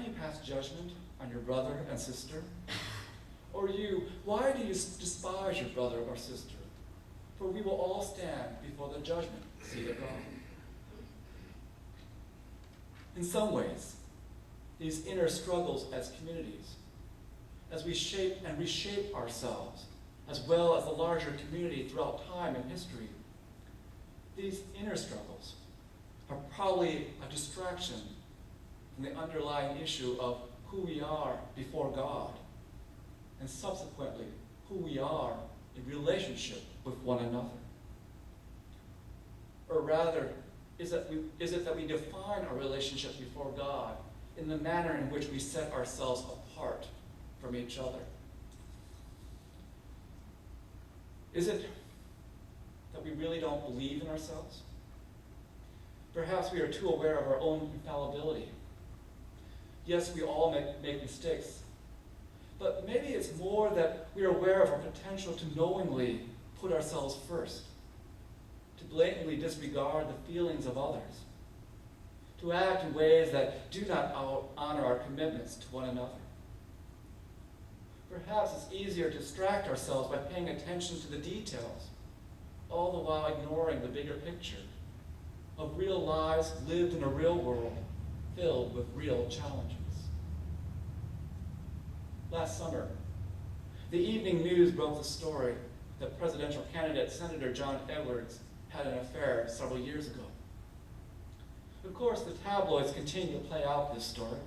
do you pass judgment on your brother and sister? Or you, why do you despise your brother or sister? For we will all stand before the judgment seat of God. In some ways, these inner struggles as communities, as we shape and reshape ourselves, as well as the larger community throughout time and history, these inner struggles are probably a distraction from the underlying issue of who we are before God, and subsequently who we are in relationship with one another. Or rather, is it that we define our relationship before God in the manner in which we set ourselves apart from each other? Is it that we really don't believe in ourselves? Perhaps we are too aware of our own infallibility. Yes, we all make mistakes, but maybe it's more that we are aware of our potential to knowingly put ourselves first, to blatantly disregard the feelings of others, to act in ways that do not honor our commitments to one another. Perhaps it's easier to distract ourselves by paying attention to the details, all the while ignoring the bigger picture of real lives lived in a real world filled with real challenges. Last summer, the evening news broke the story that presidential candidate Senator John Edwards had an affair several years ago. Of course, the tabloids continue to play out this story,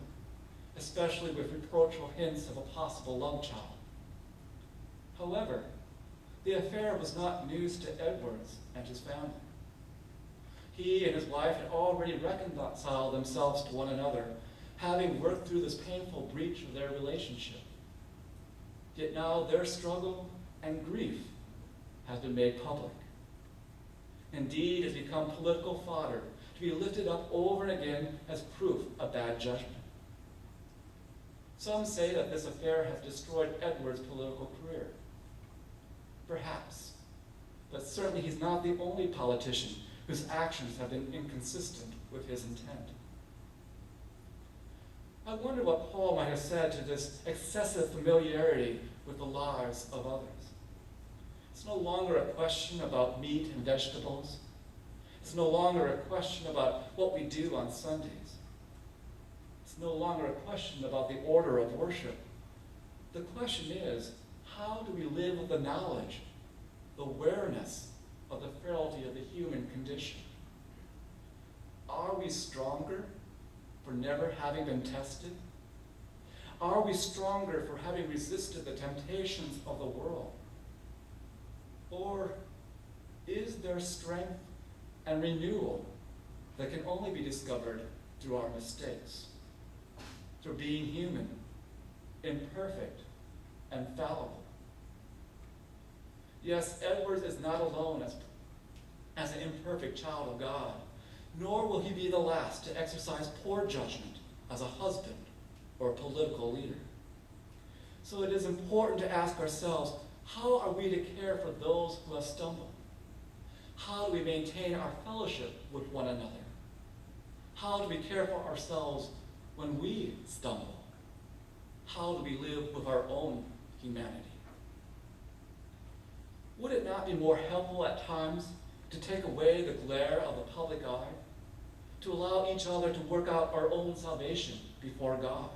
especially with reproachful hints of a possible love child. However, the affair was not news to Edwards and his family. He and his wife had already reconciled themselves to one another, having worked through this painful breach of their relationship. Yet now their struggle and grief has been made public. Indeed, it's become political fodder to be lifted up over and again as proof of bad judgment. Some say that this affair has destroyed Edwards' political career. Perhaps, but certainly he's not the only politician whose actions have been inconsistent with his intent. I wonder what Paul might have said to this excessive familiarity with the lives of others. It's no longer a question about meat and vegetables. It's no longer a question about what we do on Sundays. It's no longer a question about the order of worship. The question is, how do we live with the knowledge, the awareness of the frailty of the human condition? Are we stronger for never having been tested? Are we stronger for having resisted the temptations of the world? Or is there strength and renewal that can only be discovered through our mistakes, through being human, imperfect, and fallible? Yes, Edwards is not alone as an imperfect child of God, nor will he be the last to exercise poor judgment as a husband or a political leader. So it is important to ask ourselves, how are we to care for those who have stumbled? How do we maintain our fellowship with one another? How do we care for ourselves when we stumble? How do we live with our own humanity? Would it not be more helpful at times to take away the glare of the public eye, to allow each other to work out our own salvation before God?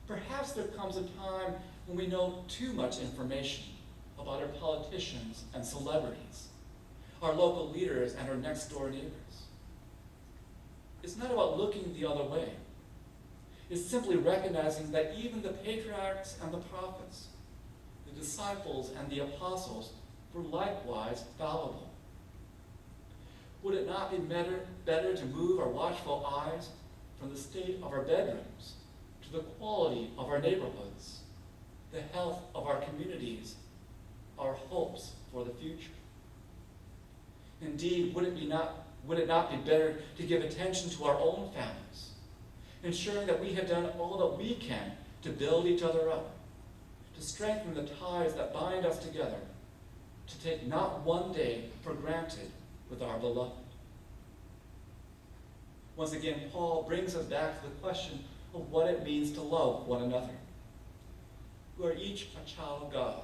Perhaps there comes a time when we know too much information about our politicians and celebrities, our local leaders and our next-door neighbors. It's not about looking the other way. It's simply recognizing that even the patriarchs and the prophets, the disciples and the apostles, were likewise fallible. Would it not be better to move our watchful eyes from the state of our bedrooms to the quality of our neighborhoods, the health of our communities, our hopes for the future? Indeed, would it not be better to give attention to our own families, ensuring that we have done all that we can to build each other up, to strengthen the ties that bind us together, to take not one day for granted with our beloved? Once again, Paul brings us back to the question of what it means to love one another. We are each a child of God,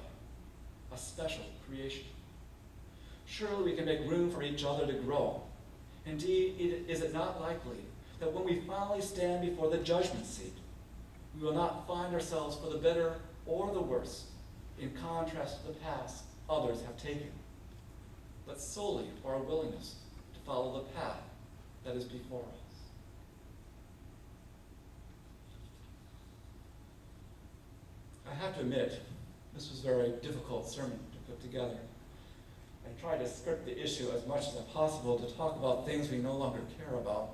a special creation. Surely we can make room for each other to grow. Indeed, is it not likely that when we finally stand before the judgment seat, we will not find ourselves for the better or the worse, in contrast to the paths others have taken, but solely for our willingness to follow the path that is before us. I have to admit, this was a very difficult sermon to put together. I tried to script the issue as much as possible to talk about things we no longer care about: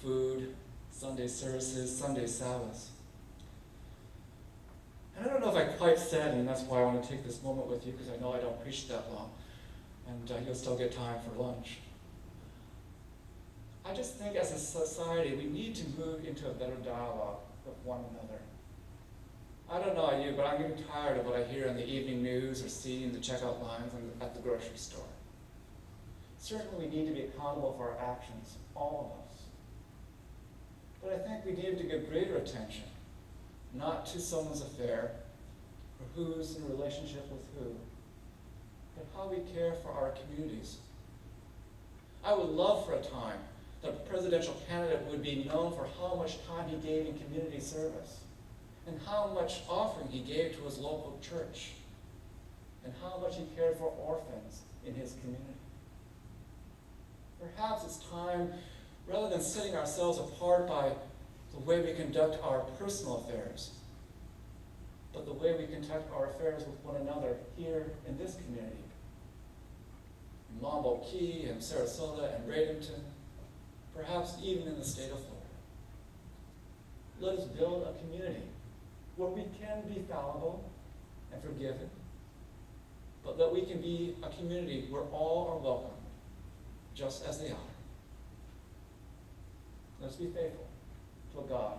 food, Sunday services, Sunday Sabbaths. And I don't know if I quite said, and that's why I want to take this moment with you, because I know I don't preach that long, and you'll still get time for lunch. I just think as a society, we need to move into a better dialogue with one another. I don't know about you, but I'm getting tired of what I hear in the evening news or see in the checkout lines at the grocery store. Certainly we need to be accountable for our actions, all of us. But I think we need to give greater attention, not to someone's affair, or who's in a relationship with who, but how we care for our communities. I would love for a time that a presidential candidate would be known for how much time he gave in community service, and how much offering he gave to his local church, and how much he cared for orphans in his community. Perhaps it's time, rather than setting ourselves apart by the way we conduct our personal affairs, but the way we conduct our affairs with one another here in this community, in Lombo Key and Sarasota and Bradenton, perhaps even in the state of Florida. Let us build a community where we can be fallible and forgiven, but that we can be a community where all are welcome, just as they are. Let's be faithful to a God